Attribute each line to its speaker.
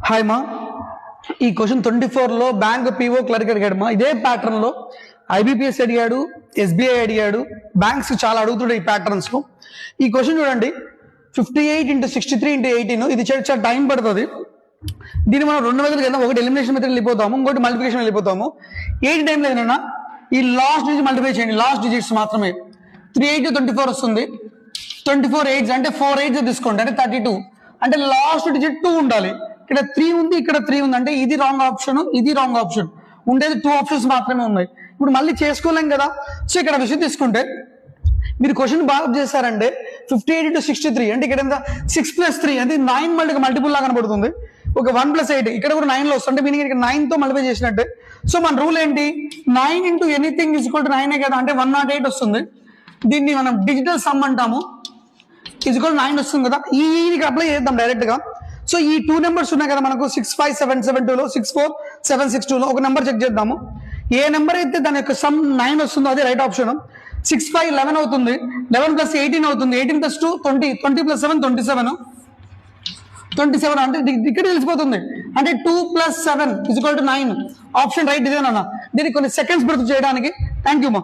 Speaker 1: Hi మా, ఈ question 24లో bank PO clerk అడిగాడు మా. ఇదే ప్యాటర్న్ లో ఐబీపీఎస్ అడిగాడు, ఎస్బీఐ అడిగాడు, బ్యాంక్స్ చాలా అడుగుతుండే ఈ ప్యాటర్న్స్ లో. ఈ క్వశ్చన్ చూడండి, 58 × 63 × 18. ఇది చాలా టైం పడుతుంది. దీన్ని మనం రెండు మెథడ్లు కదా, ఒకటి ఎలిమినేషన్ మెథడ్ వెళ్ళిపోతాము, ఇంకోటి మల్టిప్లికేషన్ వెళ్ళిపోతాము. 8 టైంలో ఏదైనా ఈ లాస్ట్ డిజిట్ మల్టిప్లై చేయండి, లాస్ట్ డిజిట్స్ మాత్రమే. 3 8 24 వస్తుంది. 24 8 అంటే 4 8 తీసుకోండి, అంటే 32. అంటే లాస్ట్ డిజిట్ 2 ఉండాలి. ఇక్కడ 3 ఉంది, ఇక్కడ 3 ఉంది, అంటే ఇది రాంగ్ ఆప్షన్, ఇది రాంగ్ ఆప్షన్. ఉండేది 2 ఆప్షన్స్ మాత్రమే ఉన్నాయి. ఇప్పుడు మళ్ళీ చేసుకోలేం కదా. సో ఇక్కడ విషయం తీసుకుంటే మీరు క్వశ్చన్ బాగా చేశారంటే 58 × 63 అంటే ఇక్కడ ఎంత 6 + 3 అంటే 9 మల్టిపుల్ లాగా కనబడుతుంది. ఒక 1 + 8 ఇక్కడ కూడా 9 లో వస్తుంది, మీనింగ్ ఇక్కడ 9 తో మల్టిప్లై చేసినట్టే. సో మన రూల్ ఏంటి, 9 × ఎనీథింగ్ = 9 కదా, అంటే 108 వస్తుంది. దీన్ని మనం డిజిటల్ సమ్ అంటాము. = 9 వస్తుంది కదా, ఈకి అప్లై చేద్దాం డైరెక్ట్ గా. సో ఈ 2 నెంబర్స్ ఉన్నాయి కదా మనకు, 65772 లో 64762 లో ఒక నెంబర్ చెక్ చేద్దాము. ఏ నెంబర్ అయితే దాని యొక్క సమ్ 9 వస్తుందో అదే రైట్ ఆప్షన్. 6 5 11 అవుతుంది, 11 + 18 అవుతుంది, 18 + 2 20, 20 + 7 27, 27 అంటే ఇక్కడ తెలిసిపోతుంది. అంటే 2 + 7 = 9. ఆప్షన్ రైట్ ఇదేనా. దీనికి కొన్ని సెకండ్స్ పడుతుంది చేయడానికి. థ్యాంక్ యూ మా.